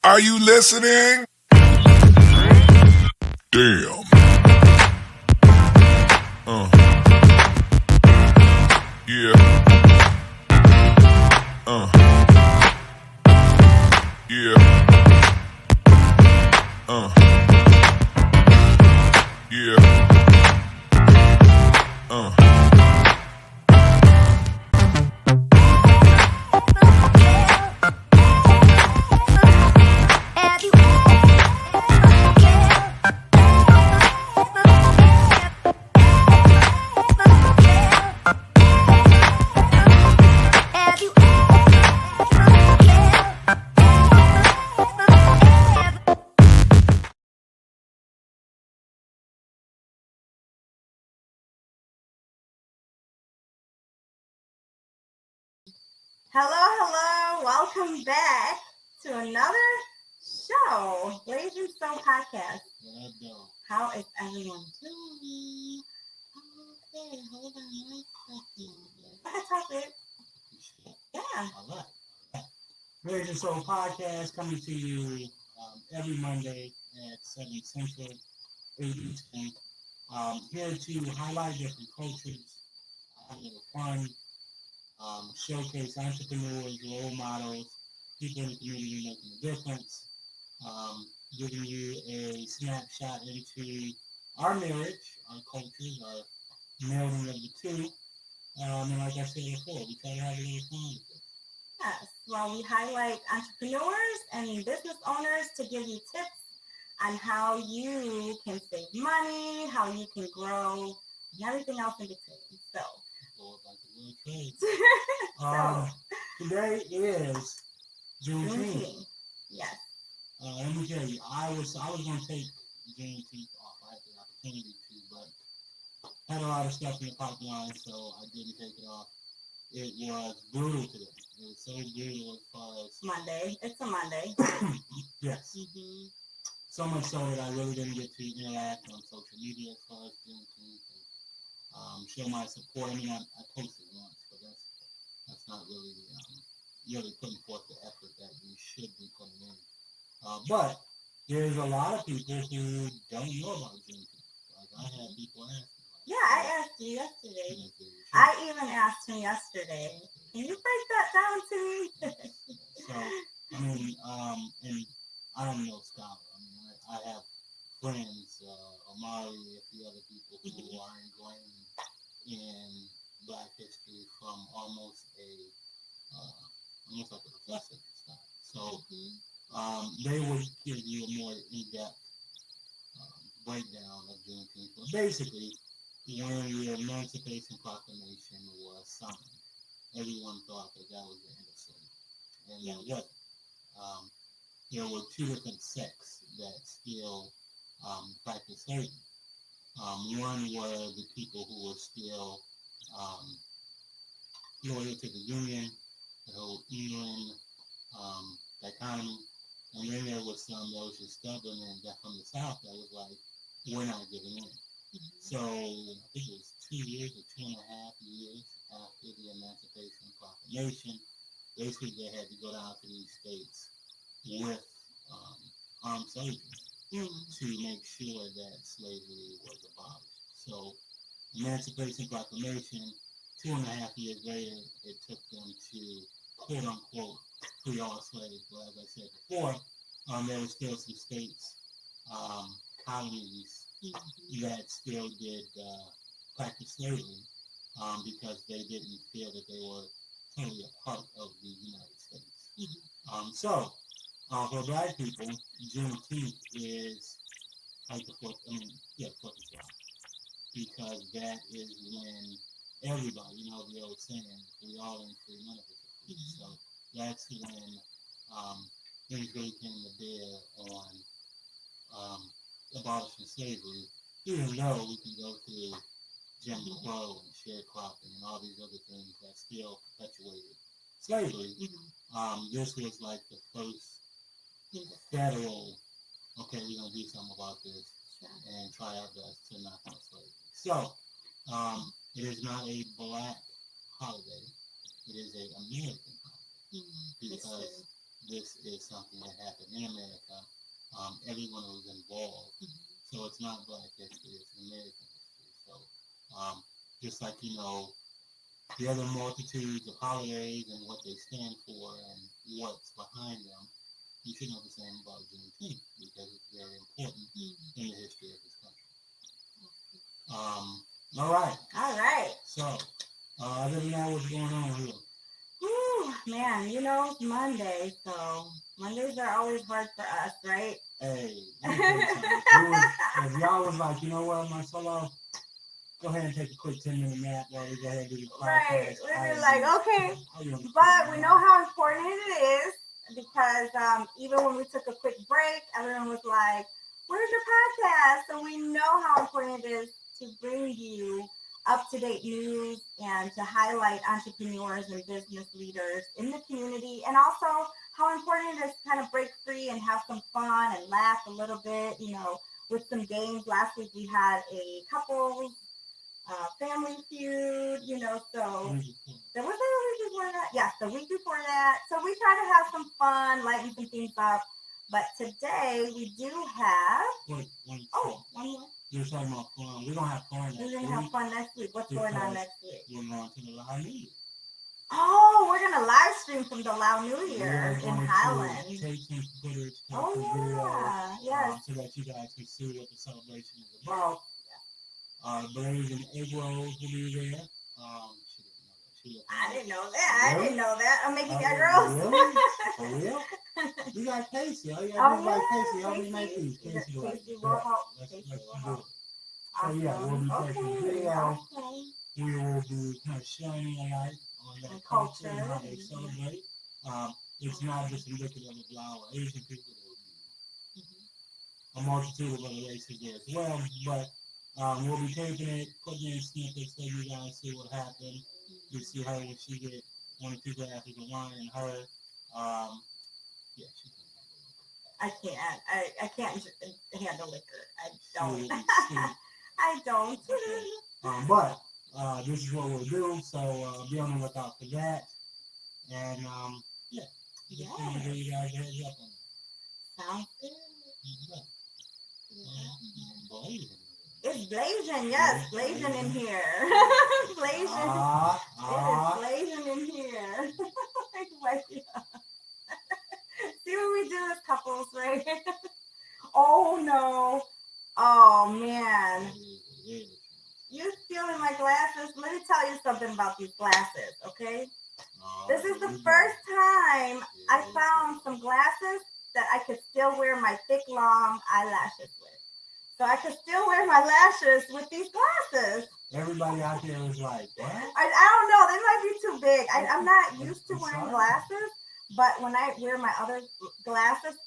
Are you listening? Damn. Yeah. Yeah. Yeah. Hello. Welcome back to another show, Ladies and Stone Podcast. How is everyone doing? Okay, hold on one second. Go ahead, topic. Yeah. All right. Ladies and Soul Podcast coming to you every Monday at 7 Central, 8 Eastern. Here to highlight different cultures, have a little fun, showcase entrepreneurs, role models, people in the community making a difference, giving you a snapshot into our marriage, our cultures, our melding of the two. And like I said before, we try to have a little fun with it. Yes. Well, we highlight entrepreneurs and business owners to give you tips on how you can save money, how you can grow, and everything else in between. So, today is Juneteenth. Juneteenth. Yes. Let me tell you, I was going to take Juneteenth off. I had the opportunity to, but had a lot of stuff in the pipeline, so I didn't take it off. It was brutal today. It was so brutal as far as Monday. It's a Monday. Yes. Mm-hmm. So much so that I really didn't get to interact on social media as far as Juneteenth and show my support. I mean, I posted once, but that's not really putting forth the effort that we should be putting in. But there's a lot of people who don't know about Juneteenth. Like I had people ask me. Yeah, I asked you yesterday. I even asked him yesterday. Can you break that down to me? So, I mean, and I don't know scholar. I mean, I have friends, Amari, a few other people who are ingrained in Black history from almost like a professor style. So, they would give you a more in-depth breakdown of Juneteenth. But basically, when the Emancipation Proclamation was signed, everyone thought that was the end of slavery, and that wasn't. There were two different sects that still practiced slavery. One were the people who were still loyal to the Union, the whole England dichotomy, and then there was some that was just stubborn and that from the South that was like, we're not giving in. Mm-hmm. So I think it was 2 years or 2.5 years after the Emancipation Proclamation, basically they had to go down to these states with armed soldiers to make sure that slavery was abolished. So Emancipation Proclamation, 2.5 years later, it took them to quote unquote free all slaves. But as I said before, there were still some states, colonies that still did practice slavery because they didn't feel that they were totally a part of the United States. So for Black people, Juneteenth is like the 4th of July, because that is when everybody, the old saying, we all in free, none of us are free. So that's when things really came to bear on abolishing slavery, even though we can go through Jim Crow and sharecropping and all these other things that still perpetuated slavery. This was like the first federal, okay, we're going to do something about this and try our best to knock out slavery. So, it is not a Black holiday. It is an American holiday because this is something that happened in America. Everyone was involved. So it's not Black history, it's American history. So just like, the other multitudes of holidays and what they stand for and what's behind them, you should know the same about Juneteenth because it's very important in the history of this country. All right. All right. So, other than that, what's going on here? Whew, man, it's Monday, so Mondays are always hard for us, right? Hey, let me tell you something. If y'all was like, you know what, Marcelo, go ahead and take a quick 10-minute nap while we go ahead and do the podcast. Right. We'd be like, okay. But we know how important it is because even when we took a quick break, everyone was like, where's your podcast? So we know how important it is to bring you up-to-date news and to highlight entrepreneurs and business leaders in the community, and also how important it is to kind of break free and have some fun and laugh a little bit, with some games. Last week we had a couples family feud, so there was a week before that. Yes, the week before that. So we try to have some fun, lighten some things up. But today we do have. Wait, one more. You're talking about fun. We're going to have fun next week. We're going to have fun next week. What's going on next week? We're going to the Lao New Year. Oh, we're going to live stream from the Lao New Year in Highland. Take some footage, yeah. Yes. So that you guys can see what the celebration is about. Blaze and Egg Rolls will be there. I didn't know that. Really? I didn't know that. I'm making egg rolls. Really? For real? You got Casey. All you got to do is Casey. Help me make these. Casey will help. Let's do it. So yeah, we'll be taking video. We will be kind of shining a light on that culture and how they celebrate. It's not just indicative of our Asian people. There will be a multitude of other races there as well, but we'll be taking it, putting in snippets so you guys see what happened. You see her when she get 1 or 2 glasses of wine in her. Yeah, she can't handle liquor. I can't handle liquor. I don't. But this is what we'll do. So be on the lookout for that. And yeah, just want to give you guys a heads up on that. Sounds good. Blazing. It's blazing, yes, blazing in here. Blazing. It is blazing in here. See what we do as couples, right? Oh no. Oh man. You stealing my glasses? Let me tell you something about these glasses, okay? This is the first time I found some glasses that I could still wear my thick, long eyelashes with. So I could still wear my lashes with these glasses. Everybody out there is like, what? I don't know. They might be too big. I'm not used to wearing glasses, but when I wear my other glasses,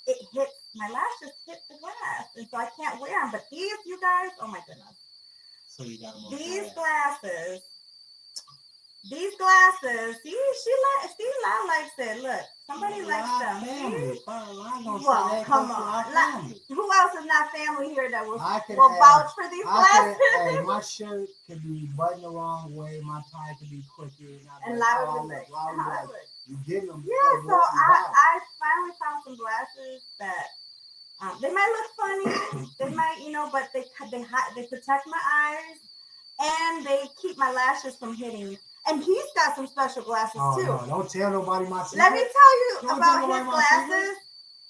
my lashes hit the glass. And so I can't wear them. But these, you guys, oh my goodness. So you got them on These glasses, see, La likes it. Look, somebody likes them. Well, come on. Who else is not family here that will vouch for these glasses? Hey, my shirt could be buttoned the wrong way, my tie could be crooked. And La would be like, you get them. Yeah, so I finally found some glasses that they might look funny. They might, but they protect my eyes and they keep my lashes from hitting. And he's got some special glasses too. No, don't tell nobody my secret. Let me tell you about his glasses.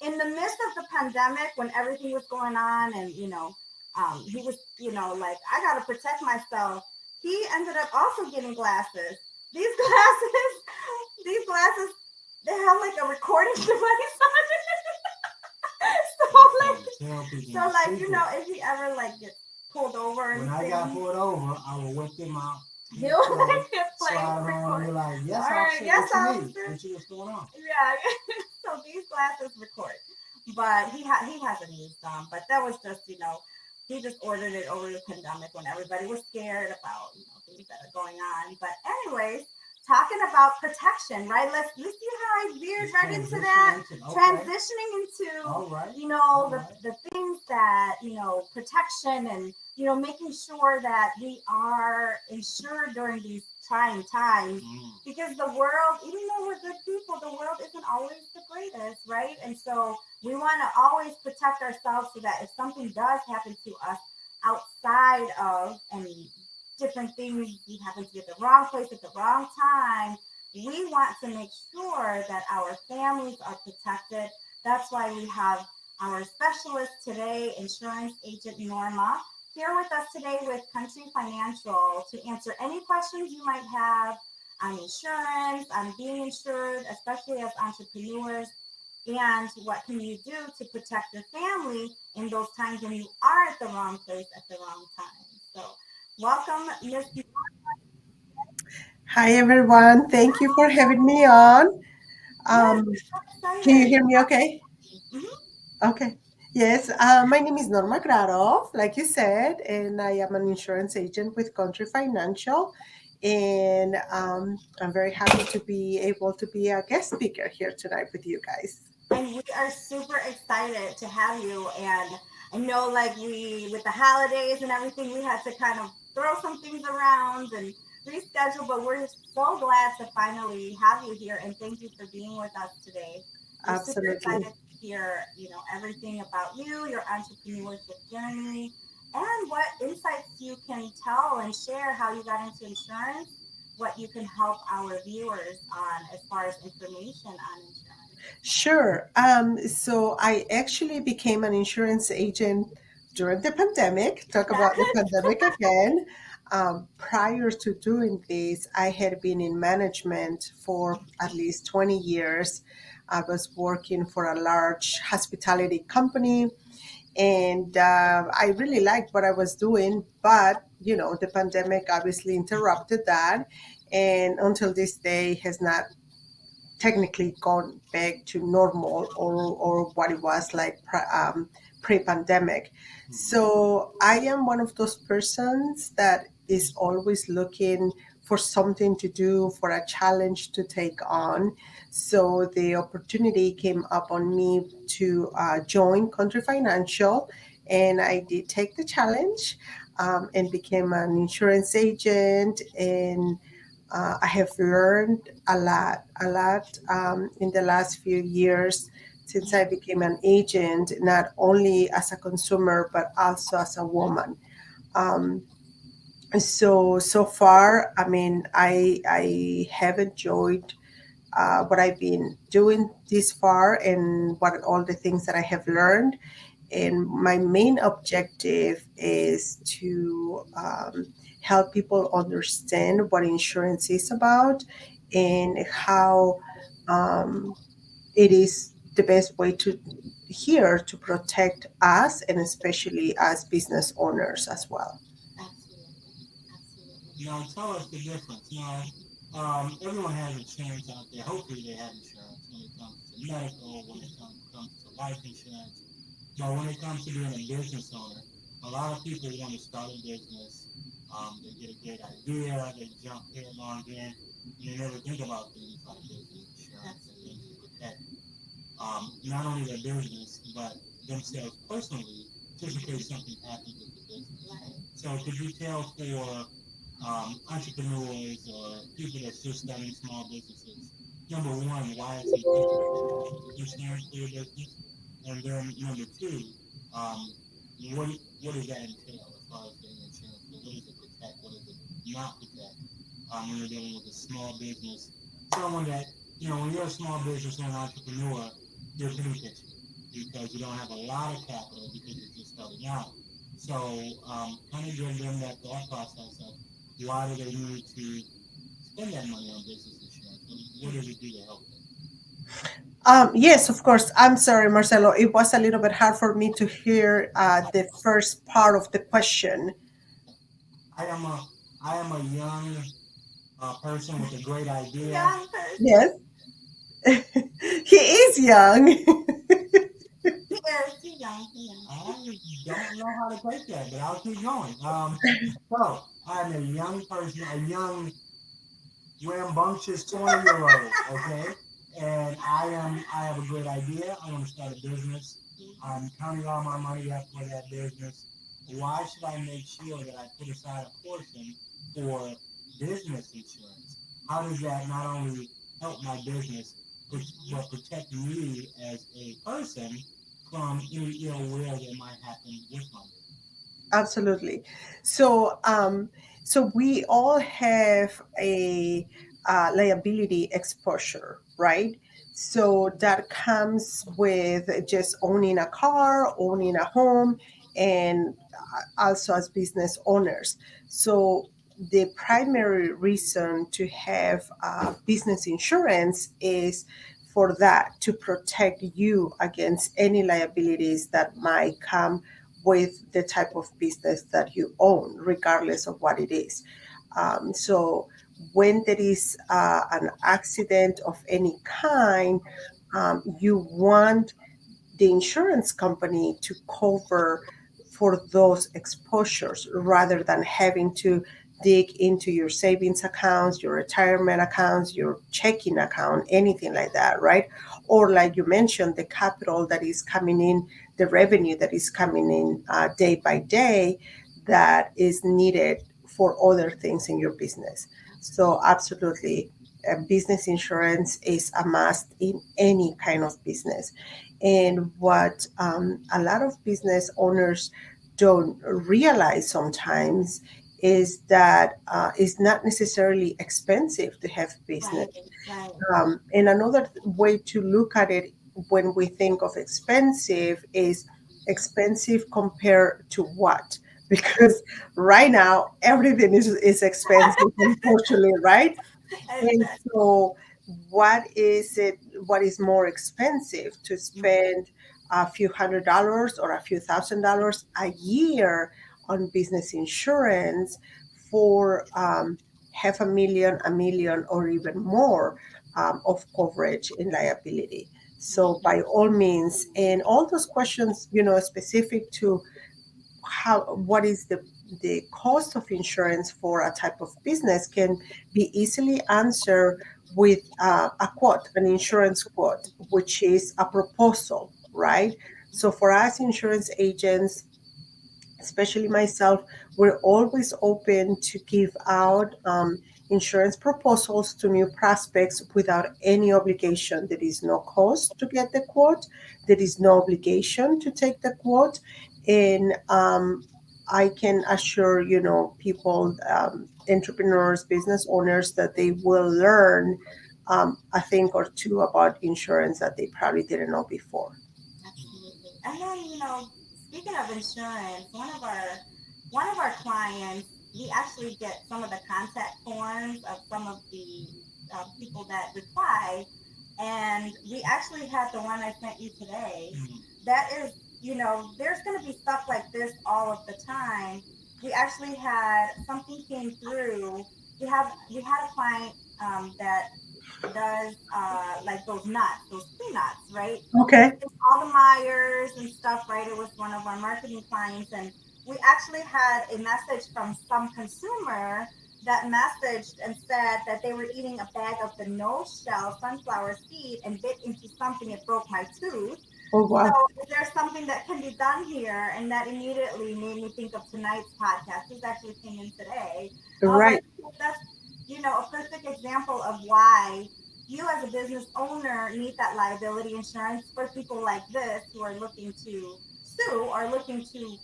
In the midst of the pandemic, when everything was going on, and he was, like, I gotta protect myself. He ended up also getting glasses. These glasses, they have like a recording device on it. so if he ever like gets pulled over, when I got pulled over, I will whip him out. He'll play record. Like, yes, all right, yes, officer. What's going on? Yeah. So these glasses record, but he hasn't used them. But that was just he just ordered it over the pandemic when everybody was scared about things that are going on. But anyways, talking about protection, right? Let's see I veered It's right into that, transition into okay. transitioning into, All right. the, All right. the things that, protection and, making sure that we are insured during these trying times. Mm. Because the world, even though we're good people, the world isn't always the greatest, right? And so we want to always protect ourselves so that if something does happen to us outside of any different things, we happen to be at the wrong place at the wrong time, we want to make sure that our families are protected. That's why we have our specialist today, insurance agent Norma, here with us today with Country Financial to answer any questions you might have on insurance, on being insured, especially as entrepreneurs, and what can you do to protect your family in those times when you are at the wrong place at the wrong time. So welcome, Miss. Hi, everyone. Thank you for having me on. Yes, Um, so can you excited. hear me okay? Mhm. Okay. Yes, my name is Norma Grathoff, like you said, and I am an insurance agent with Country Financial. And I'm very happy to be able to be a guest speaker here tonight with you guys. And we are super excited to have you. And I know, like, with the holidays and everything, we had to kind of throw some things around and reschedule, but we're so glad to finally have you here. And thank you for being with us today. We're super Absolutely. excited to hear, everything about you, your entrepreneurship journey, and what insights you can tell and share how you got into insurance, what you can help our viewers on as far as information on insurance. Sure. So I actually became an insurance agent during the pandemic. Talk about the Yes. pandemic again. Prior to doing this, I had been in management for at least 20 years. I was working for a large hospitality company, and I really liked what I was doing. But, the pandemic obviously interrupted that. And until this day has not technically gone back to normal or what it was like pre-pandemic. Mm. So I am one of those persons that is always looking for something to do, for a challenge to take on. So the opportunity came up on me to join Country Financial, and I did take the challenge and became an insurance agent. And I have learned a lot in the last few years since I became an agent, not only as a consumer, but also as a woman. Um, so far, I mean, I have enjoyed what I've been doing this far and what all the things that I have learned. And my main objective is to help people understand what insurance is about and how um, it is the best way to here to protect us and especially as business owners as well. Absolutely. Absolutely. Now tell us the difference. Now, everyone has insurance out there. Hopefully, they have insurance when it comes to medical, when it comes to life insurance. But when it comes to being a business owner, a lot of people want to start a business. They get a great idea, they jump headlong in, and they never think about things like business insurance and things to protect not only their business, but themselves personally, just in case something happens with the business. Right. So could you tell for entrepreneurs or people that's just starting small businesses, number one, why it's important to get insurance for your business? And then number two, um, what what does that entail as far as getting insurance? So what does it protect? What does it not protect? When you're dealing with a small business, someone that when you're a small business or an entrepreneur, you're pretty pitchy because you don't have a lot of capital because you're just starting out. So kind of give them that thought process of why do they need to spend that money on business insurance? What does it do to help them? Yes, of course. I'm sorry, Marcelo. It was a little bit hard for me to hear the first part of the question. I am a I am a young person with a great idea. Young person. Yes, he is young. Yes, he's young. He's young. I don't know how to take that, but I'll keep going. So I'm a young person, a young rambunctious 20-year-old, okay? and I have a great idea. I want to start a business. I'm counting all my money up for that business. Why should I make sure that I put aside a portion for business insurance? How does that not only help my business, but protect me as a person from any ill will that might happen with my business? Absolutely. So, so we all have a liability exposure, right? So that comes with just owning a car, owning a home, and also as business owners. So the primary reason to have business insurance is for that to protect you against any liabilities that might come with the type of business that you own, regardless of what it is. So, when there is an accident of any kind, you want the insurance company to cover for those exposures rather than having to dig into your savings accounts, your retirement accounts, your checking account, anything like that, right? Or, like you mentioned, the capital that is coming in, the revenue that is coming in day by day that is needed for other things in your business. So, absolutely, business insurance is a must in any kind of business. And what a lot of business owners don't realize sometimes is that it's not necessarily expensive to have business. Right, right. And another way to look at it when we think of expensive is expensive compared to what? Because right now everything is expensive, unfortunately, right? And Exactly. so, what is it? What is more expensive to spend a few $100s or a few $1,000s a year on business insurance for half a million, a million, or even more of coverage in liability? So, by all means, and all those questions, specific to how what is the cost of insurance for a type of business can be easily answered with a quote, an insurance quote, which is a proposal, right? So for us insurance agents, especially myself, we're always open to give out insurance proposals to new prospects without any obligation. There is no cost to get the quote, there is no obligation to take the quote. And I can assure, people, entrepreneurs, business owners, that they will learn a thing or two about insurance that they probably didn't know before. Absolutely. And then, speaking of insurance, one of our clients, we actually get some of the contact forms of some of the people that reply, and we actually had the one I sent you today. That is, there's going to be stuff like this all of the time. We actually had something came through. We had a client that does like those nuts, those peanuts, right? Okay. It's all the Myers and stuff, right? It was one of our marketing clients, and we actually had a message from some consumer that messaged and said that they were eating a bag of the no-shell sunflower seed and bit into something. It broke my tooth. Oh, So, wow. is there something that can be done here? And that immediately made me think of tonight's podcast. This actually came in today. I was like, Right. that's a perfect example of why you as a business owner need that liability insurance for people like this who are looking to sue or looking to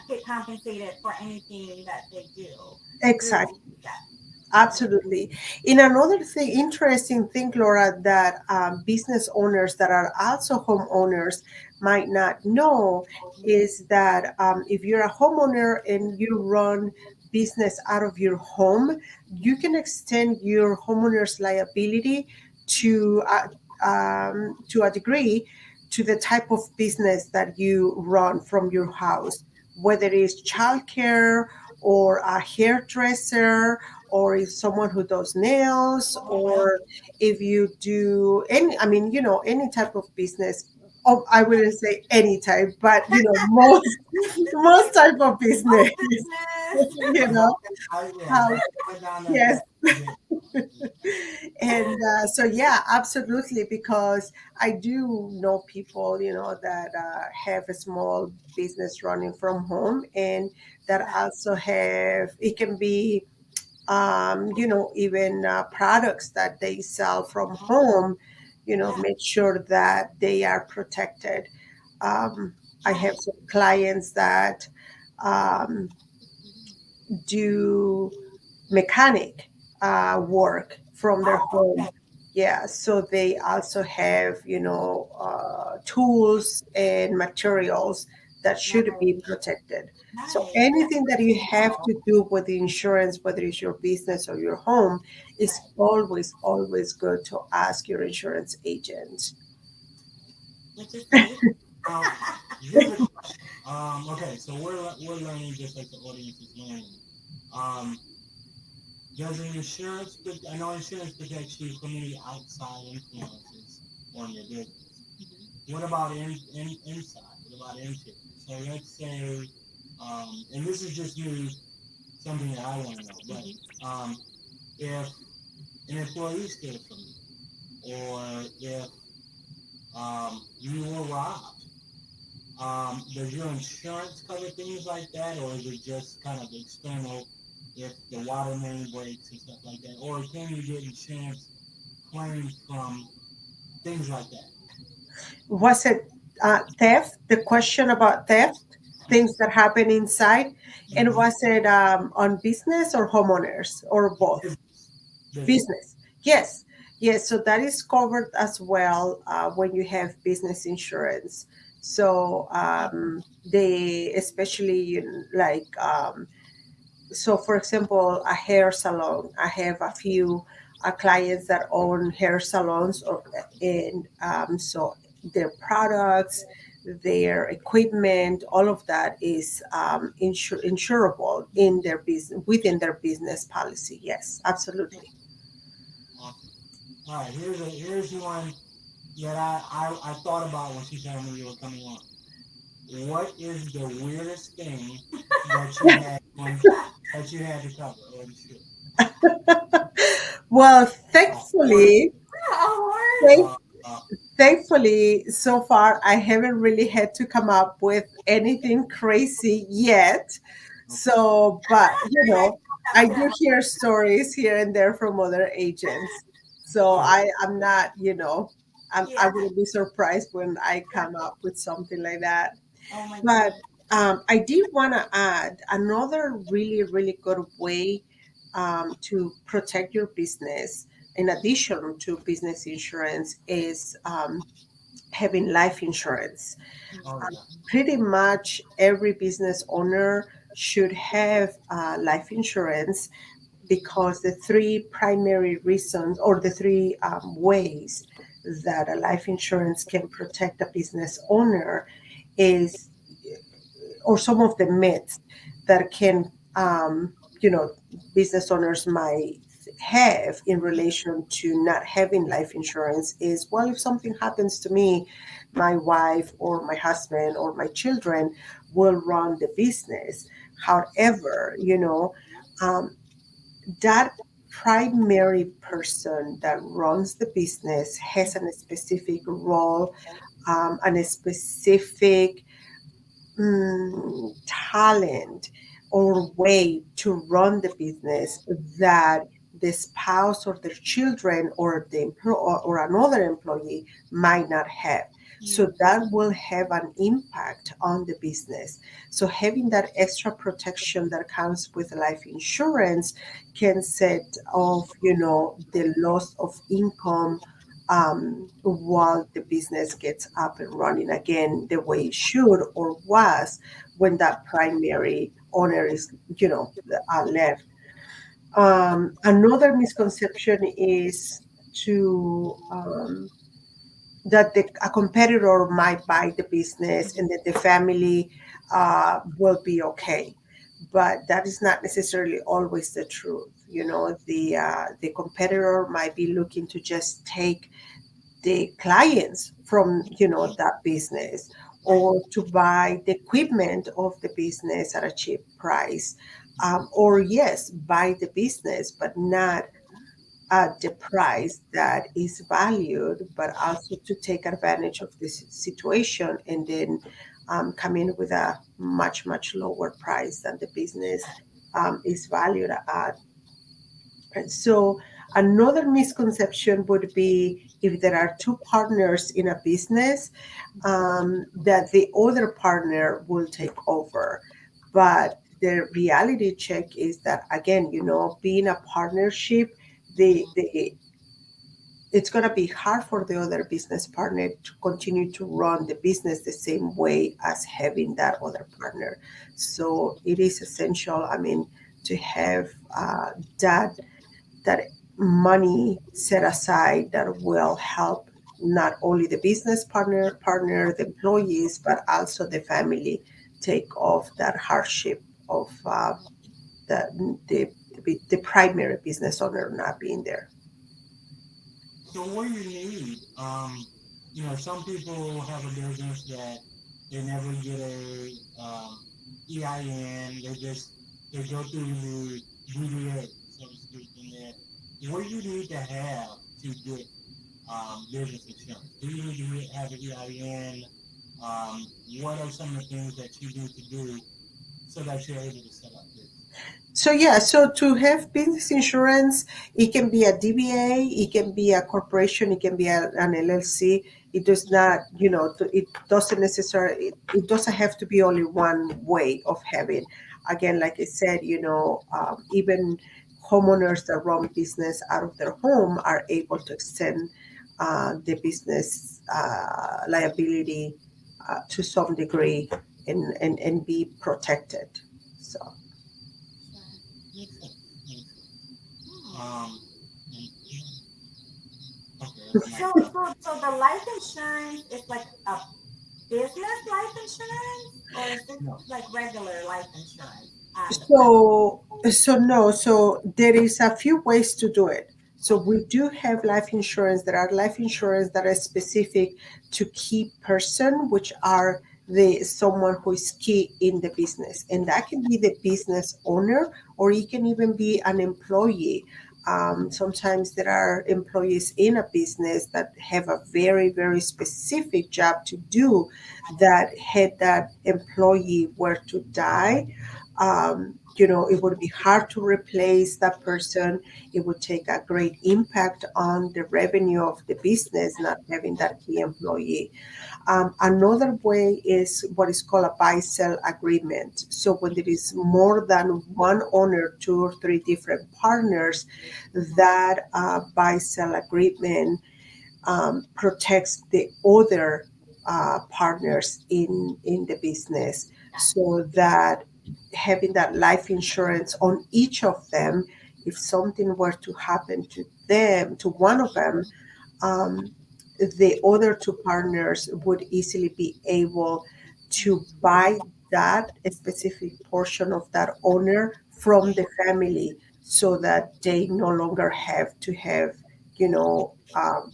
get compensated for anything that they do through Exactly. that. Absolutely. In another thing, interesting thing, Laura, that business owners that are also homeowners might not know is that if you're a homeowner and you run business out of your home, you can extend your homeowner's liability to to a degree to the type of business that you run from your house, whether it's childcare or a hairdresser, or if someone who does nails, Oh, wow. or if you do any, I mean, any type of business. Oh, I wouldn't say any type, but most type of Small business. business. you know I, yeah, how I went down that Yes. path. And so, yeah, absolutely, because I do know people, that have a small business running from home, and that Right. also have, it can be, even products that they sell from Mhm. home, Yeah. make sure that they are protected. I have Right. some clients that um, do mechanic work from their Oh, home. okay. Yeah, so they also have, tools and materials that should be Nice. protected. So Nice. That's anything that good you to have know. to do with the insurance, whether it's your business or your home, is Right. always, always good to ask your insurance agent. Which is safe. Um, here's a question. Okay, so we're learning just like the audience is learning. Um, does an insurance? I know insurance protects you from any outside influences on your business. What about inside? What about interior? So let's say, and this is just me, something that I want to know. But if an employee steals from you, or if you were robbed, does your insurance cover things like that, or is it just kind of external if the water main breaks and stuff like that? Or can you get insurance claims from things like that? Was it theft? The question about theft, things that happen inside, and Mm-hmm. was it on business or homeowners or both? Business. Business. Business. Yes, yes. So that is covered as well when you have business insurance. So they especially like so for example, a hair salon, I have a few clients that own hair salons, and so their products, their equipment, all of that is insurable in their business, within their business policy. Yes, absolutely. Awesome. All right, here's one that I thought about when she told me you were coming on. What is the weirdest thing that you had that you had to cover or insure? Well, A horse, Oh, thank, uh, uh, thankfully, so far, I haven't really had to come up with anything crazy yet. okay, So, but like I sometimes do that. hear stories here and there from other agents. So all right, I'm not, I Yeah. wouldn't be surprised when I come up with something like that. Oh my But goodness. I did want to add another really, really good way to protect your business, in addition to business insurance, is having life insurance. oh Um, yeah, Pretty much every business owner should have life insurance, because the three primary reasons, or the three ways that a life insurance can protect a business owner is, or some of the myths that can, business owners might have in relation to not having life insurance is, well, if something happens to me, my wife or my husband or my children will run the business. However, um, that primary person that runs the business has a specific role, and a specific talent or way to run the business that the spouse or their children or or another employee might not have. So Mm. that will have an impact on the business. So having that extra protection that comes with life insurance can set off, the loss of income, while the business gets up and running again the way it should or was when that primary owner is, left. Another misconception is to that a competitor might buy the business and that the family will be okay. But that is not necessarily always the truth. The competitor might be looking to just take the clients from, that business, Right. or to buy the equipment of the business at a cheap price, or yes, buy the business but not at the price that is valued, but also to take advantage of this situation and then come in with a much, much lower price than the business is valued at. And so another misconception would be if there are two partners in a business, that the other partner will take over. But the reality check is that again, being a partnership, the it's going to be hard for the other business partner to continue to run the business the same way as having that other partner. So it is essential, I mean, to have that that money set aside that will help not only the business partner, the employees, but also the family take off that hardship of the primary business owner not being there. So what do you need? Some people have a business that they never get a EIN. They go through the DDA, so to speak, in there. What do you need to have to get business insurance? Do you need to have an EIN? What are some of the things that you need to do so that you're able to set up business? So yeah, so to have business insurance, it can be a DBA, it can be a corporation, it can be an LLC. It does not, it doesn't necessarily, it doesn't have to be only one way of having. Again, like I said, even homeowners that run business out of their home are able to extend the business liability to some degree and be protected. So. Makes sense. Makes sense. Hmm. Okay, that's So, nice. so the life insurance is like a business life insurance, or is it No. like regular life insurance on the premise? So no, so there is a few ways to do it. So we do have life insurance. There are life insurance that are specific to key person, which are the someone who is key in the business, and that can be the business owner, or it can even be an employee. Sometimes there are employees in a business that have a very, very specific job to do. That had that employee were to die, it would be hard to replace that person. It would take a great impact on the revenue of the business not having that key employee. Another way is what is called a buy sell agreement. So when there is more than one owner, two or three different partners, that buy sell agreement protects the other partners in the business, so that having that life insurance on each of them, if something were to happen to them, to one of them, um, the other two partners would easily be able to buy that specific portion of that owner from the family, so that they no longer have to have,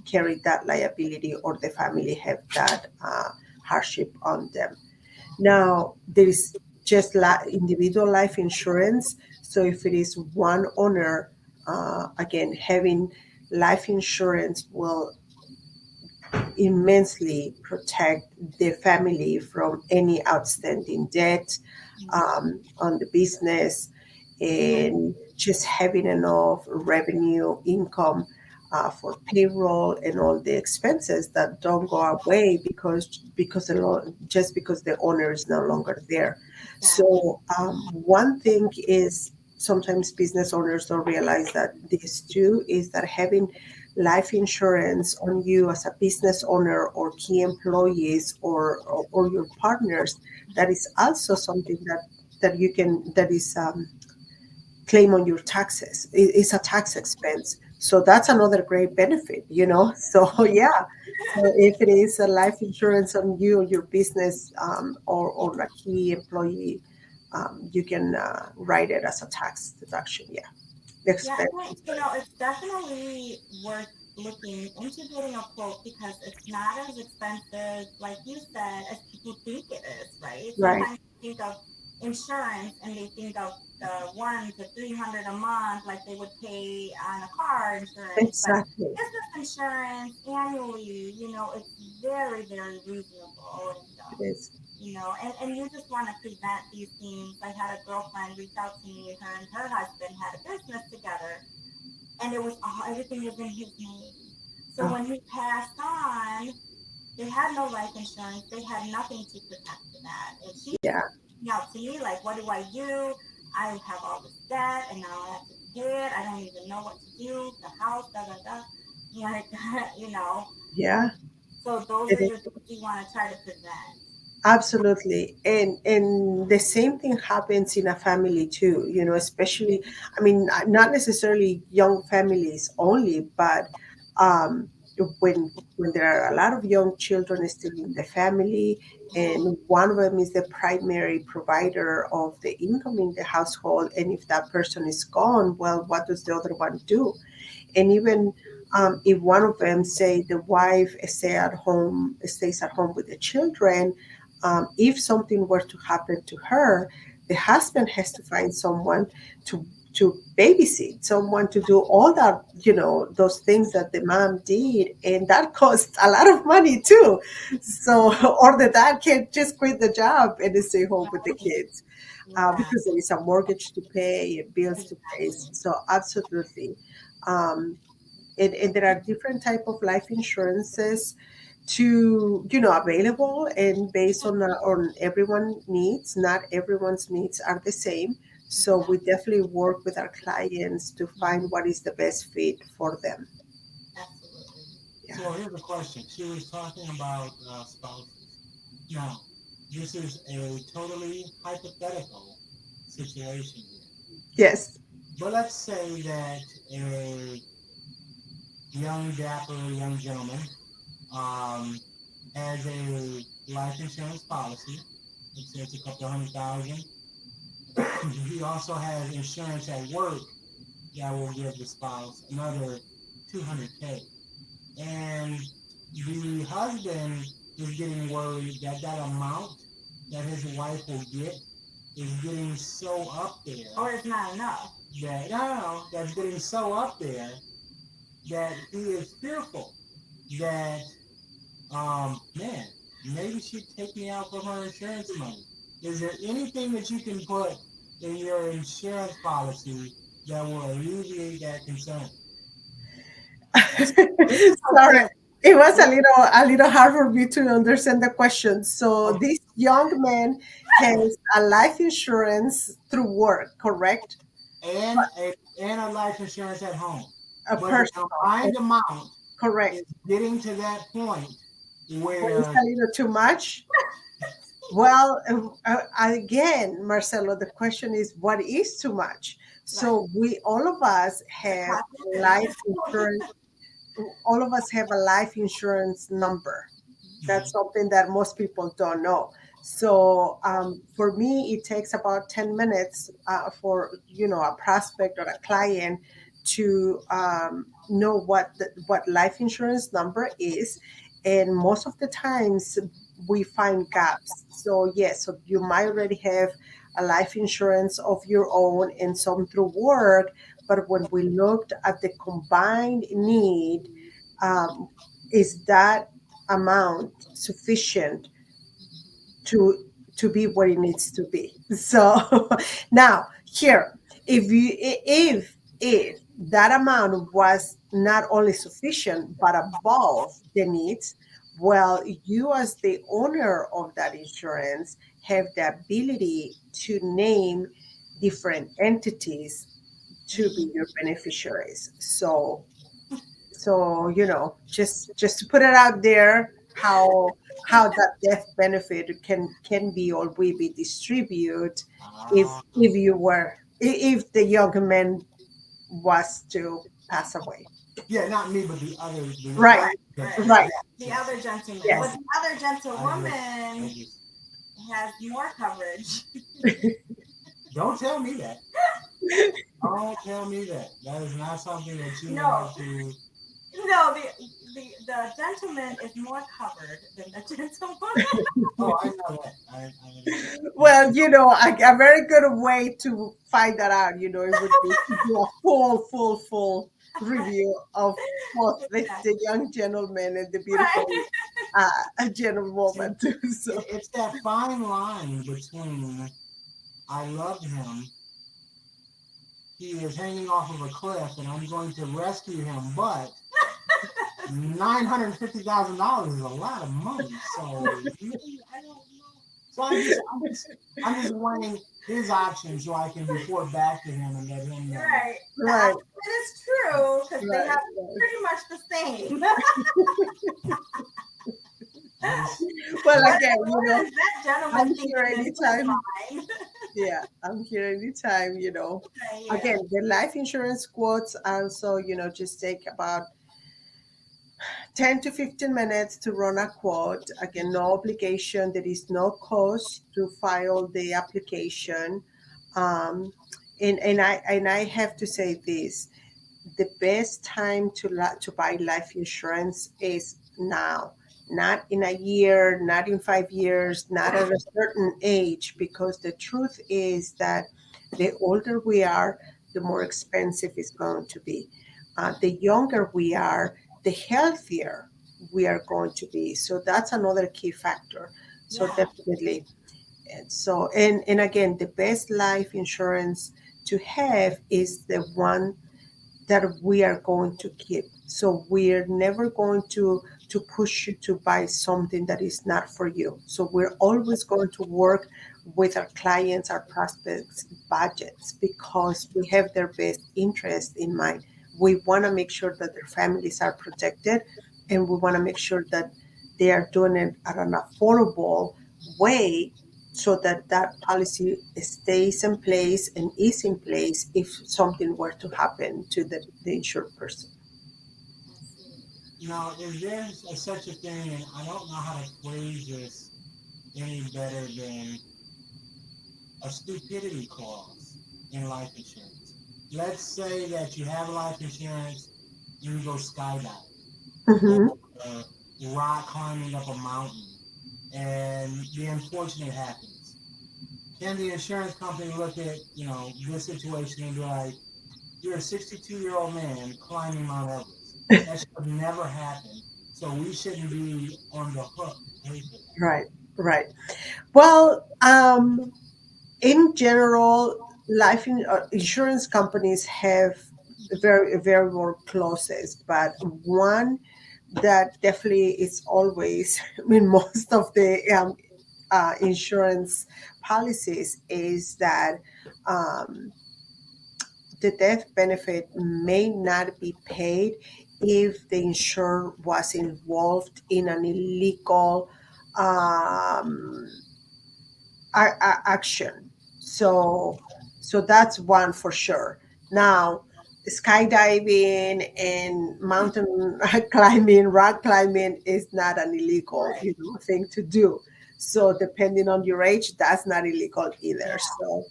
carry that liability, or the family have that hardship on them. Now, there is just individual life insurance. So if it is one owner, again, having life insurance will immensely protect the family from any outstanding debt on the business, and just having enough revenue income for payroll and all the expenses that don't go away just because the owner is no longer there. Exactly. So one thing is, sometimes business owners don't realize that this too is that having life insurance on you as a business owner, or key employees, or your partners, that is also something that you can, that is claim on your taxes. It's a tax expense, so that's another great benefit, so yeah. So if it is a life insurance on you, your business, or a key employee, you can write it as a tax deduction, yeah, Yeah, expense. well, it's definitely worth looking into getting a quote because it's not as expensive, like you said, as people think it is, right? Right. Sometimes you think of insurance and they think of the 1 to 300 a month like they would pay on a car insurance, but Exactly. business insurance annually, it's very, very reasonable. And It is. and you just want to prevent these things. I had a girlfriend reach out to me. Her and her husband had a business together, and it was all everything was in his name. So Oh, when he passed on, they had no life insurance. They had nothing to protect that. And she yeah, reached out to me like, "What do I do? I have all this debt, and now I have to pay it. I don't even know what to do. The house, da da da." Like, you know. yeah. So those It are is. the things you want to try to prevent. Absolutely. And the same thing happens in a family too, especially, I mean, not necessarily young families only, but um, when there are a lot of young children still in the family, and one of them is the primary provider of the income in the household, and if that person is gone, well, what does the other one do? And even if one of them, say the wife stays at home with the children, if something were to happen to her, the husband has to find someone to babysit, someone to do all that, those things that the mom did, and that costs a lot of money too. So, or the dad can just quit the job and stay home with the kids, Yeah, because there is a mortgage to pay and bills to pay. exactly. So, absolutely. Um, and there are different type of life insurances to available, and based on everyone needs. Not everyone's needs are the same, so we Exactly. definitely work with our clients to find what is the best fit for them. Absolutely. Yeah. So here's a question. She was talking about spouses. Now, this is a totally hypothetical situation here. Yes. But let's say that a young, dapper young gentleman um, has a life insurance policy. Let's say it's a couple of 100,000. He also has insurance at work that will give the spouse another 200K. And the husband is getting worried that that amount that his wife will get is getting so up there Or it's not enough. that no, that's getting so up there that he is fearful that man, maybe she'd take me out for her insurance money. Is there anything that you can put in your insurance policy that will alleviate that concern? This is Sorry, something. it was a little hard for me to understand the question. So this young man has a life insurance through work, correct? And a life insurance at home. A But the personal, combined amount correct. is getting to that point But it's where a little too much. Well, again, Marcelo, the question is, what is too much? Right. So we, all of us The have cost life of insurance. All of us have a life insurance number. That's Mhm. something that most people don't know. So for me, it takes about 10 minutes for a prospect or a client to know what life insurance number is, and most of the times we find gaps. So yes, so you might already have a life insurance of your own and some through work, but when we looked at the combined need, um, is that amount sufficient to be what it needs to be? So now here, if that amount was not only sufficient but above the needs, well, you as the owner of that insurance have the ability to name different entities to be your beneficiaries. So just to put it out there, how that death benefit can be or will be distributed ah, if you were if the young man was to pass away. yeah, not me, but the Right, other right, right. gentleman. right. The Yes, other gentleman. But Yes. the other I just, I gentlewoman just has more coverage. don't tell me that. Don't tell me that. That is not something that you No, want to. No, the gentleman is more covered than the gentleman. Oh, I know that. I mean, Well, a very good way to find that out, it would be to do a full review of both the Exactly. young gentleman and the beautiful Right. gentlewoman too. So, it's that fine line between I love him, he is hanging off of a cliff, and I'm going to rescue him, but $950,000 is a lot of money. So maybe I don't know. So I'm just weighing his options so I can report back to him and let him know. Right. The right, opposite is true because they right, have right. pretty much the same. I'm just Well, I'm, again, What is that I'm gentleman here thinking in his anytime. mind? Yeah, I'm here anytime. Yeah. Again, the life insurance quotes also, just take about 10 to 15 minutes to run a quote. Again, no obligation. There is no cost to file the application. Um, and I have to say this: the best time to buy life insurance is now, not in a year, not in 5 years, not at a certain age, because the truth is that the older we are, the more expensive it's going to be. The younger we are, the healthier we are going to be. So that's another key factor. So Yeah. definitely. And again, the best life insurance to have is the one that we are going to keep. So we're never going to push you to buy something that is not for you. So we're always going to work with our clients, our prospects, budgets, because we have their best interest in mind. We want to make sure that their families are protected, and we want to make sure that they are doing it at an affordable way, so that that policy stays in place and is in place if something were to happen to the insured person. I see. is there such a thing, and I don't know how to phrase this any better than a stupidity clause in life insurance. Let's say that you have life insurance and you go skydiving or Hmm. uh, rock climbing up a mountain, and the unfortunate happens. Can the insurance company look at this situation and be like, "You're a 62-year-old man climbing Mount Everest. That should have never happened. So we shouldn't be on the hook to pay for that." Right, right. Well, in general, insurance companies have very more clauses, but one that definitely is always in most of the insurance policies is that um, the death benefit may not be paid if the insurer was involved in an illegal um, action. So that's one for sure. Now, skydiving and mountain climbing, rock climbing is not an illegal, Right. thing to do. So depending on your age, that's not illegal either. Yeah. So,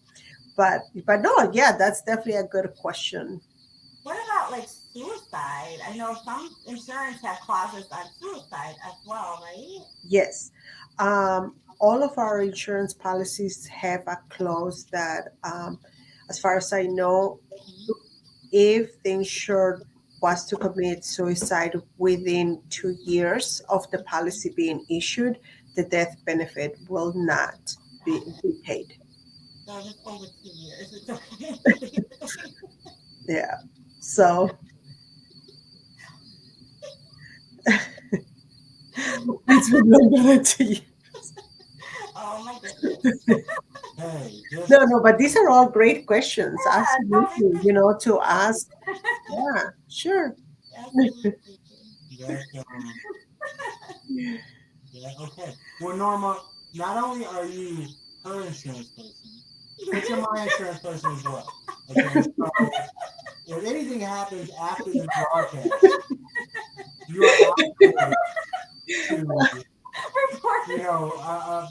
but no, yeah, that's definitely a good question. What about like suicide? I know some insurance have clauses on suicide as well, right? Yes. All of our insurance policies have a clause that, as far as I know, if the insured was to commit suicide within 2 years of the policy being issued, the death benefit will not be paid. So if it's over 2 years, it's okay. Yeah. So it's been longer than 2 years. Oh my goodness. Hey, No, just no, but these are all great questions. Yeah, no, these Absolutely. To ask. Yeah, sure. are absolutely. that yeah, okay. Well, Norma, not only are you her insurance person, but you're my insurance person as well. Okay, so if anything happens after the broadcast, you are obligated to, you Report. know,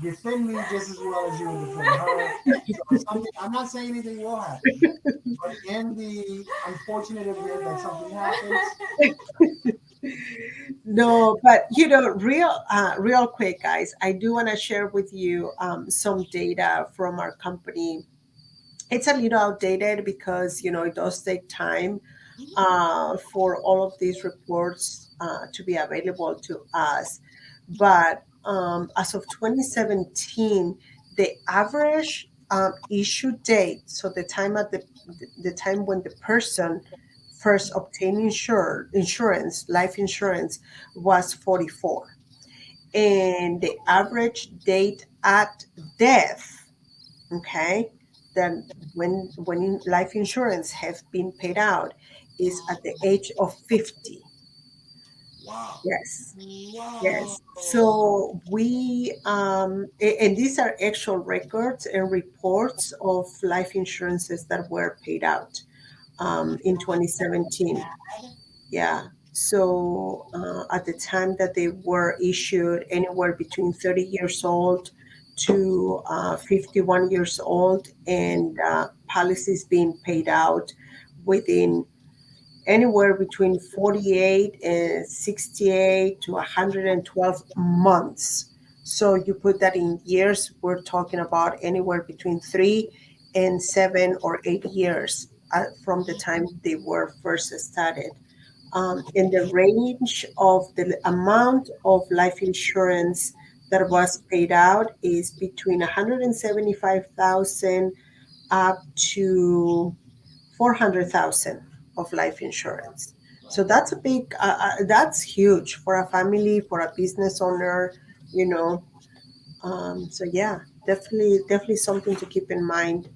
defend me just as well as you would defend her. So if something, I'm not saying anything will happen, But in the unfortunate event that something happens, No, but real quick, guys, I do want to share with you some data from our company. It's a little outdated because it does take time for all of these reports to be available to us. But as of 2017, the average issue date, so the time when the person first obtained insurance, life insurance, was 44, and the average date at death, okay, then when life insurance have been paid out is at the age of 50. wow, Yes. Whoa. Yes. So and these are actual records and reports of life insurances that were paid out in 2017. Yeah. So at the time that they were issued, anywhere between 30 years old to 51 years old, and policies being paid out within anywhere between 48 and 68 to 112 months. So you put that in years, we're talking about anywhere between 3 and 7 or 8 years from the time they were first started. And the range of the amount of life insurance that was paid out is between 175,000 up to 400,000 of life insurance. So that's huge for a family, for a business owner, you know. So yeah, definitely something to keep in mind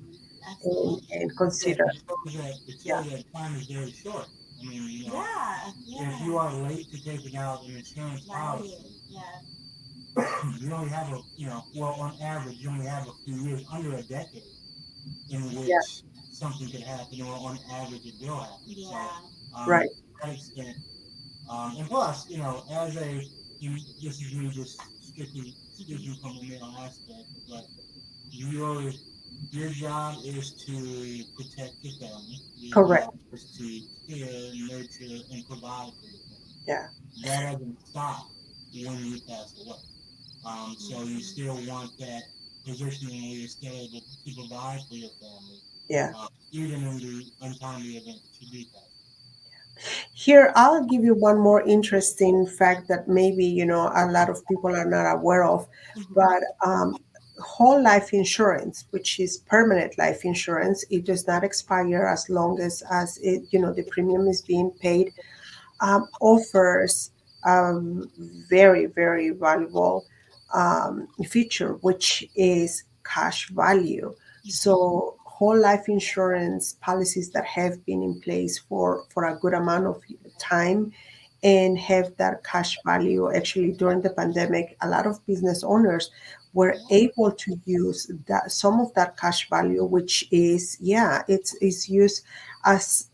Absolutely. and yeah, consider. it Yeah, shows that time is very short. I mean, Yeah. if Yeah. you are late to taking out an insurance Right. policy, Yeah. you only have well, on average, you only have a few years, under a decade, in yeah, which something could happen, or on average, it will happen. So, Yeah. right. to that extent, and plus, as this is me just strictly speaking from a male aspect, but your your job is to protect your family. Your Correct. job is to care, nurture, and provide for your family. Yeah, That doesn't stop when you pass away. So you still want that positioning where you're still able to provide for your family, yeah. even in the untimely event that you do pass. Here, I'll give you one more interesting fact that maybe, a lot of people are not aware of, Mm-hmm. but whole life insurance, which is permanent life insurance, it does not expire as long as the premium is being paid, offers very, very valuable feature, which is cash value. So, whole life insurance policies that have been in place for a good amount of time and have that cash value. Actually, during the pandemic, a lot of business owners were able to use that some of that cash value, which is, yeah, it's used as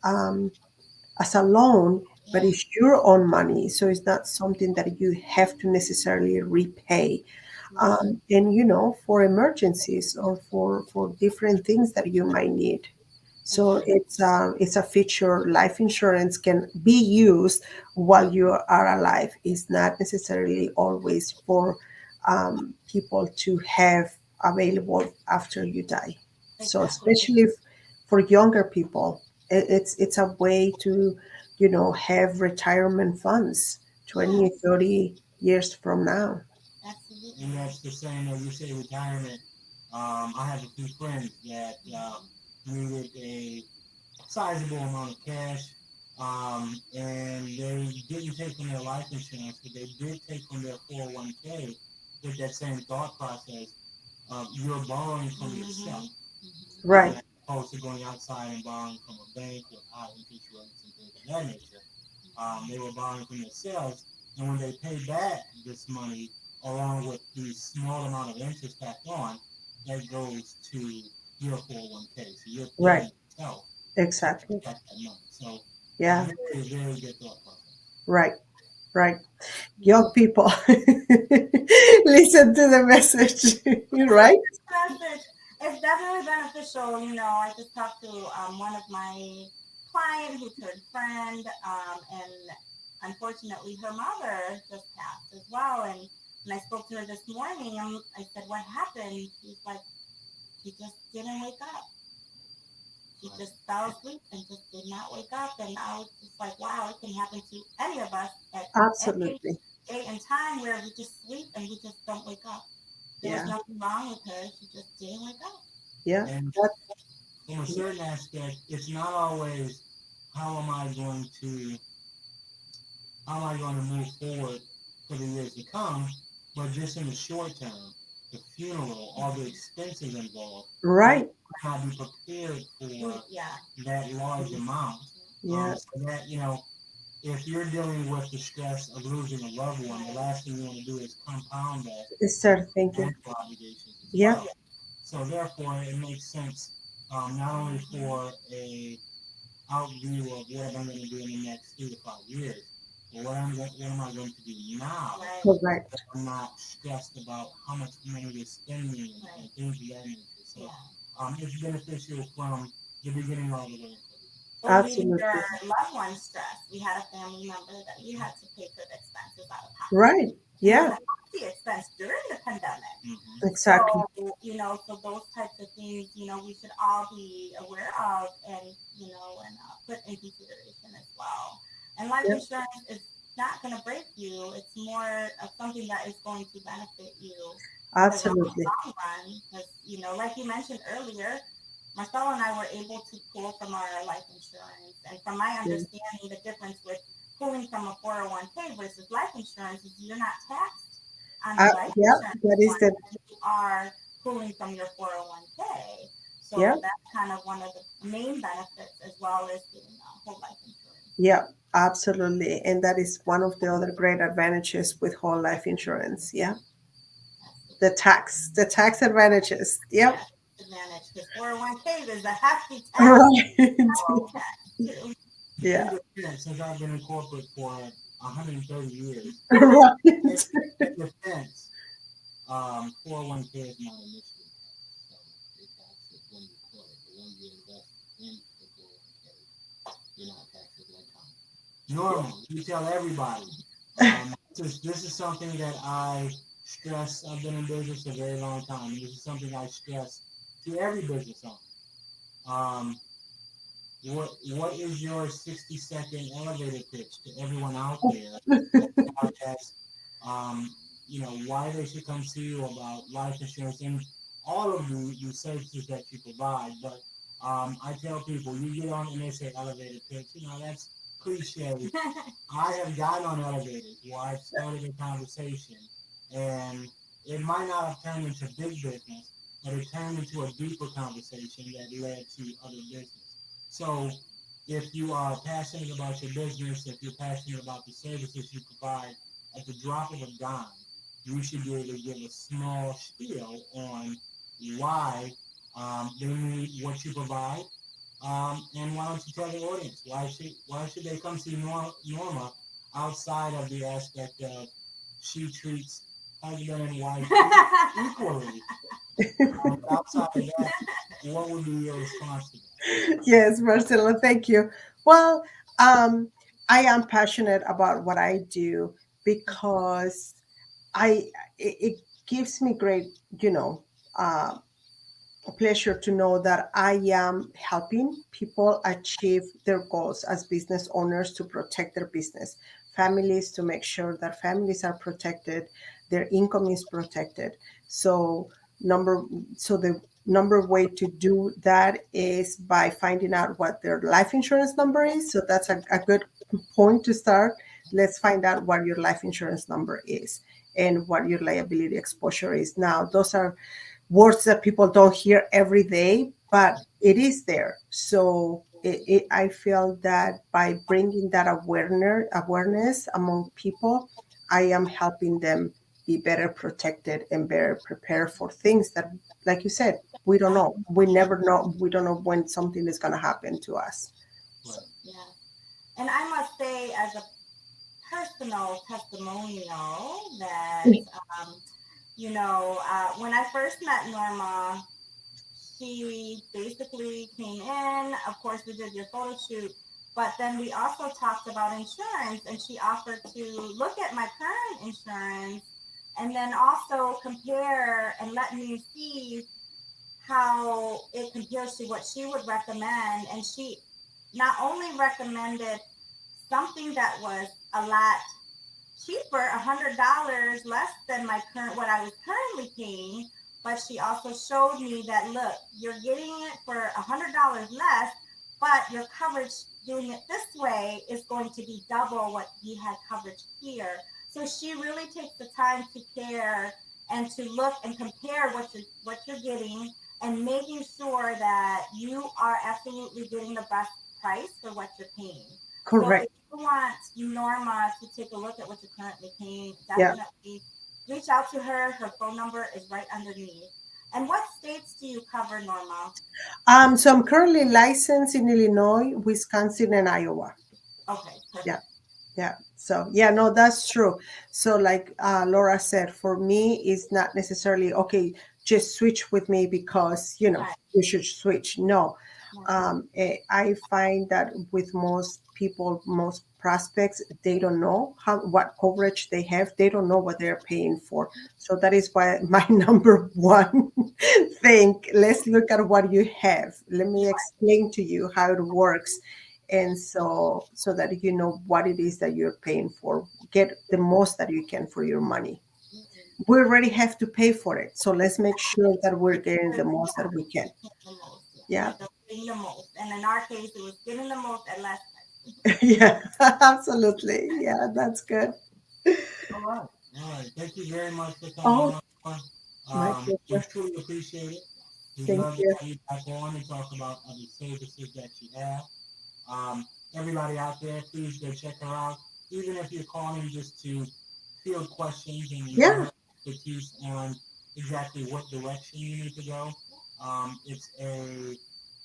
as a loan, but it's your own money. So it's not something that you have to necessarily repay. Right. And for emergencies or for different things that you might need. So Exactly. it's a feature. Life insurance can be used while you are alive. It's not necessarily always for people to have available after you die. So Exactly. especially for younger people, it's a way to have retirement funds Yeah. 20, 30 years from now. Absolutely. And that's the same as you say retirement. I have a few friends that needed a sizable amount of cash, and they didn't take from their life insurance, but they did take from their 401k with that same thought process of you're borrowing from yourself, Right. as opposed to going outside and borrowing from a bank with high interest rates and things of that nature. They were borrowing from themselves, and when they pay back this money along with the small amount of interest back on, that goes to your 401k. So you're Right. paying yourself to Exactly. protect that money. So Yeah. very, very good thought process. Right. Right. Yeah. Young people, listen to the message. Listen Right. to this message. It's definitely beneficial. I just talked to one of my client who turned friend, and unfortunately, her mother just passed as well. And when I spoke to her this morning, I said, "What happened?" She's like, "She just didn't wake up. She Right. just fell asleep and just did not wake up." And I was just like, "Wow, it can happen to any of us at any Absolutely. date and time where we just sleep and we just don't wake up." There was Yeah. nothing wrong with her. She just didn't wake up. Yeah. And That, from a certain aspect, it's not always how am I going to how am I going to move forward for the years to come, but just in the short term, the funeral, all the expenses involved, you right. might not be prepared for Yeah. that large amount. Yeah. So that, if you're dealing with the stress of losing a loved one, the last thing you want to do is compound that Start with thinking. financial obligations as Yeah. well. So therefore, it makes sense not only for a out view of what I'm going to do in the next 3 to 5 years, but what am I going to do now Right. that Correct. I'm not stressed about how much money you're spending and things of that nature. So Yeah. it's beneficial from the beginning all the way until Relieving your Absolutely. loved one's stress. We had a family member that we had to pay for the expenses out of pocket. Right. And it was Yeah. a hefty expense during the pandemic. the end. Mm-hmm. Exactly. So those types of things, we should all be aware of and, put in consideration as well. And life Yeah. insurance is not going to break you. It's more of something that is going to benefit you for the Absolutely. long run. Because, like you mentioned earlier, Marcelo and I were able to pull from our life insurance. And from my Yeah. understanding, the difference with pulling from a 401k versus life insurance is you're not taxed on the life Yeah. insurance That is one the, as you are pulling from your 401k. yeah. So that's kind of one of the main benefits as well as getting whole life insurance. Yeah. Absolutely. And that is one of the other great advantages with whole life insurance. Yeah. Absolutely. The tax advantages. Yep. Yes, advantage because 401k is a hefty tax, Right. federal tax too. In Yeah. defense, since I've been in corporate for 130 years, in, Right. in defense, 401k is not initially taxed. So they tax it when you put it, but when you invest in the 401k, you're not taxed at that time. Normal, you tell everybody. This is something that I stress. I've been in business a very long time, and this is something I stress to every business owner. Um, what is your 60-second elevator pitch to everyone out there about as why they should come see you about life insurance and all of the services that you provide? But I tell people, you get on and they say elevator pitch, that's cliche. I have gotten on elevators where I've started a conversation and it might not have turned into big business, but it turned into a deeper conversation that led to other business. So if you are passionate about your business, if you're passionate about the services you provide, at the drop of a dime, you should be able to give a small spiel on why they need what you provide. And why don't you tell the audience why should they come see Norma outside of the aspect of she treats husband and wife equally? Outside of that, what would be your response to Yes, Marcelo, thank you. Well, um, I am passionate about what I do because it gives me great, you know, uh, pleasure to know that I am helping people achieve their goals as business owners to protect their business, families to make sure that families are protected, their income is protected. So number so the number way to do that is by finding out what their life insurance number is. So that's a good point to start. Let's find out what your life insurance number is and what your liability exposure is. Now, those are words that people don't hear every day, but it is there. So I feel that by bringing that awareness among people, I am helping them be better protected and better prepared for things that, like you said, we don't know. We never know. We don't know when something is going to happen to us. that? So, Right. Yeah. And I must say, as a personal testimonial, that, when I first met Norma, she basically came in. Of course, we did your photo shoot, but then we also talked about insurance, and she offered to look at my current insurance and then also compare and let me see how it compares to what she would recommend. And she not only recommended something that was a lot cheaper, $100 less than my current what I was currently paying. But she also showed me that look, you're getting it for $100 less, but your coverage doing it this way is going to be double what you had coverage here. So she really takes the time to care and to look and compare what you're getting and making sure that you are absolutely getting the best price for what you're paying. So if Correct. you want Norma to take a look at what you're currently paying, Yeah. definitely reach out to her. Her phone number is right underneath. And what states do you cover, Norma? So I'm currently licensed in Illinois, Wisconsin, and Iowa. Okay, Yeah. perfect. Yeah. So yeah, no, that's true. So like Laura said, for me, it's not necessarily okay. Just switch with me because Right. you should switch. No, Yeah. I find that with most people, most prospects, they don't know what coverage they have. They don't know what they're paying for. So that is why my number one thing. Let's look at what you have. Let me explain to you how it works, and so that you know what it is that you're paying for. Get the most that you can for your money. We already have to pay for it, so let's make sure that we're getting the most that we can. The most, yeah. Yeah. Getting the most. And in our case, it was getting the most at less price. Yeah. Absolutely, yeah, that's good. All right. All right. Thank you very much for coming Oh, on. my We pleasure. truly appreciate it. We'd Thank love to you. have you back on and talk about other services that you have. Um, Everybody out there, please go check her out. Even if you're calling just to field questions and you don't Yeah. have expertise on exactly what direction you need to go, it's a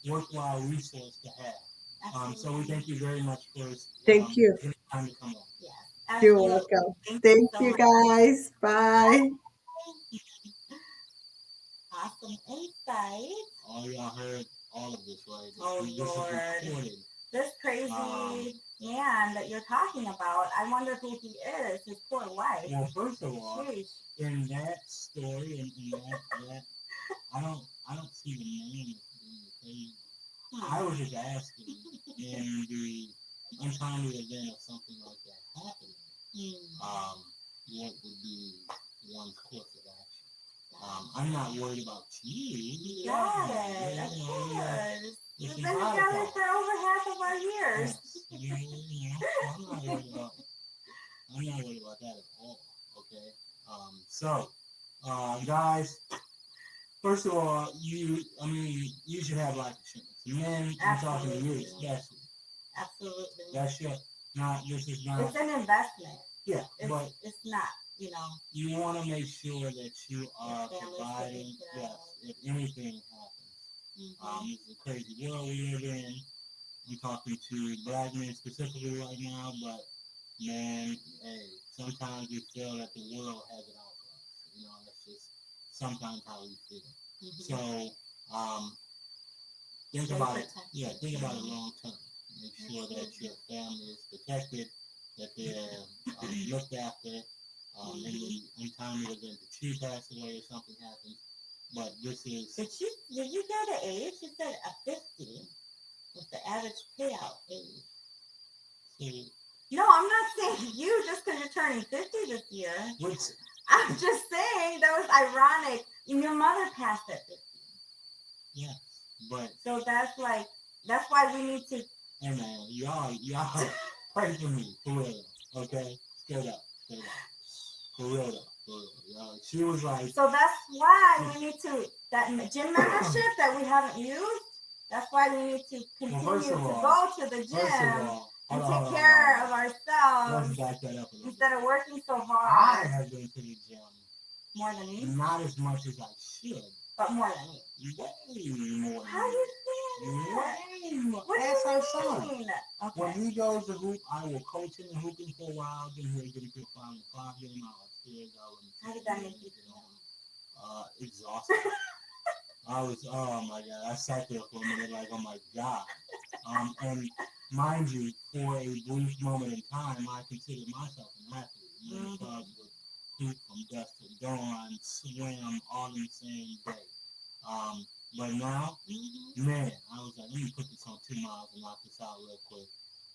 worthwhile resource to have. So we thank you very much for Thank you. taking the time to come on. Yes, You're absolutely. welcome. Thank you Thank so you, much. guys. Bye. Awesome insight. All y'all heard all of this, right? Oh, This is Lord. recorded. This crazy man that you're talking about, I wonder who he is, his poor wife. Well, first of all, Sheesh. in that story, in that I don't see the name as being the thing. I was just asking in the untimely event of something like that happening, what would be one's course of action? I'm not worried about you. Got it. Of course. We've been together for over half of our years. I'm not worried about. I'm not worried about that at all. Okay. So, guys, first of all, you should have life insurance. Men, I'm talking to you especially. Absolutely. That's your, not, this is not. It's an investment. Yeah, but it's not, you want to make sure that you are providing, yes, if anything happens. It's a crazy world we live in. I'm talking to black men specifically right now, but man, hey, sometimes we feel that the world has it out for us. That's just sometimes how we feel. So, think about it. Yeah, think about it long term. Make sure that your family is protected, that they're looked after, in the untimely event that you pass away or something happens. But this is. Did you hear the age? You said a 50 was the average payout age. See, no, I'm not saying you just because you're turning 50 this year. I'm just saying that was ironic. Your mother passed at 50. Yeah, but. So that's why we need to. Hey man, y'all pray for me, for real, okay? Straight up, for real. She was like. So that's why we need to, that gym membership that we haven't used, that's why we need to continue to go to the gym and take care of ourselves instead of working so hard. I have been to the gym. More than you? Not as much as I should. But more than you. Way more. How do you feel? Way more. What Ask do our you son. mean? Okay. When he goes to hoop, I will coach him and hooping for a while. Then he'll get into a 5 game out. How did that make you feel? Exhausted. oh my God, I sat there for a minute like, oh my God. And mind you, for a brief moment in time, I considered myself an athlete. You know, clubs would hoop from dusk to dawn, swim all in the same day. But now, man, I was like, let me put this on 2 miles and knock this out real quick.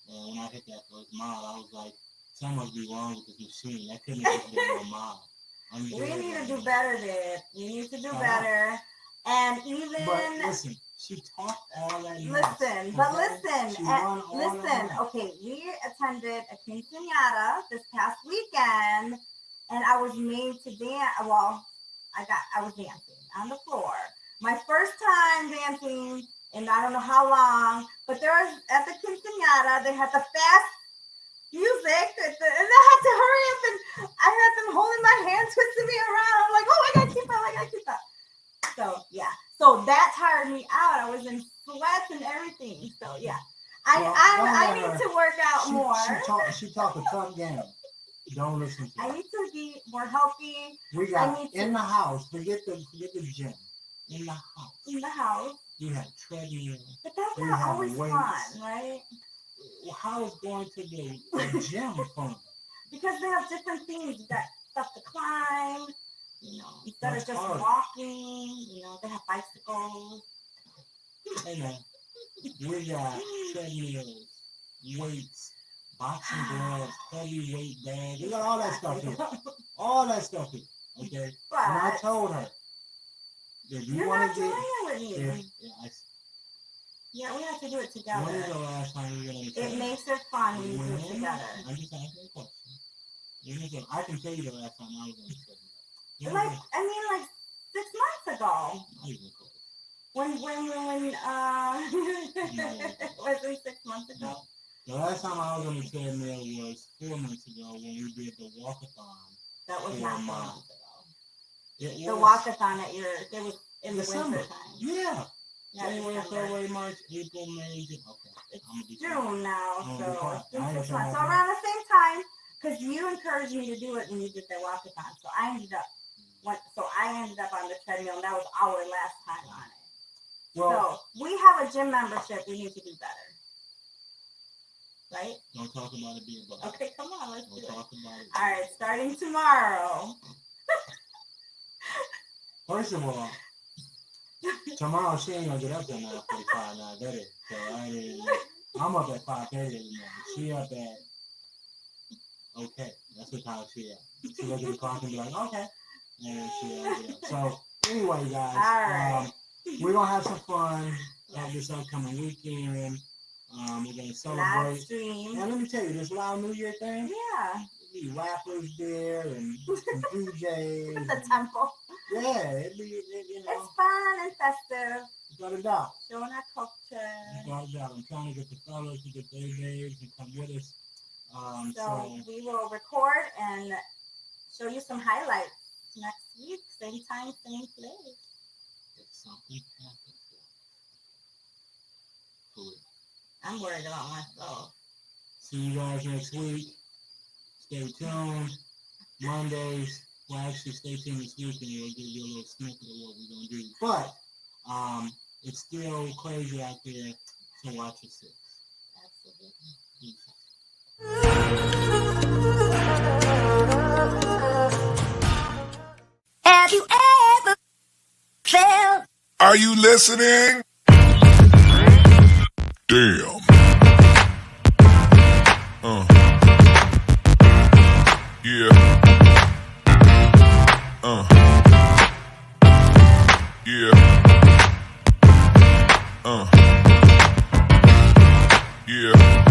And when I hit that first mile, I was like, something must be wrong with this machine. That couldn't have just been 1 mile. We need to do better, Dad. We need to do better. And even... But listen, she talked all that mess. Listen, okay, we attended a quinceañera this past weekend, and I was made to dance. Well, I was dancing on the floor. My first time dancing in I don't know how long, but there was, at the quinceañera, they had the fast music, and I had to hurry up, and I had them holding my hand, twisting me around. I'm like, oh, I gotta keep up. So, yeah. So that tired me out. I was in sweats and everything. So, yeah. I need to work out more. She talk a tough game. Don't listen to her. I need to be more healthy. We got in the house. Forget the gym. In the house. In the house. You have treadmill. But that's not always fun, right? How is going to the gym fun? Because they have different things. You got stuff to climb. You know, instead of just walking, you know, they have bicycles. Hey man, we got treadmills, weights, boxing gloves, heavyweight bags. We got all that stuff here. All that stuff here. Okay. But and I told her that you want to get. Yeah, we have to do it together. When is the last time we were going to? It makes it fun when you do it together. I'm just asking a question. I can tell you the last time I was on the treadmill. Like 6 months ago. Not even close. When was it 6 months ago? No. The last time I was on the treadmill was 4 months ago when we did the walkathon. That was not 4 months ago. The walkathon it was in the winter time. Yeah. January, February, March, April, May, June. Okay. It's June now, so it's been 6 months. So Okay. around the same time, because you encouraged me to do it when you did the walkathon. So I ended up on the treadmill, and that was our last time on it. Well, so we have a gym membership. We need to do better. Right? Don't talk about it being better. Okay, come on, let's do it. Talk about it. All right, starting tomorrow. First of all, tomorrow she ain't gonna get up till 9:45, 9:30. So I'm up at 5:30 every morning. She up at okay. That's the time she at. She look at the clock and be like, okay. And she So anyway, guys, right. We're gonna have some fun this upcoming weekend. We're gonna celebrate. Stream. And let me tell you, this Wild New Year thing. Yeah. There'll be rappers there and DJs. The temple. Yeah, it'd be, you know. It's fun and festive. Without a doubt. Showing our culture. Without a doubt. I'm trying to get the fellas to get their babes and come with us. So we will record and show you some highlights next week. Same time, same place. If something happens, cool. I'm worried about myself. See you guys next week. Stay tuned. Mondays. Well, actually, stay tuned this weekend. We'll give you a little snippet of what we're going to do. But it's still crazy out there, so watch your six. Absolutely. Have you ever felt? Are you listening? Damn. Yeah. Yeah. Yeah.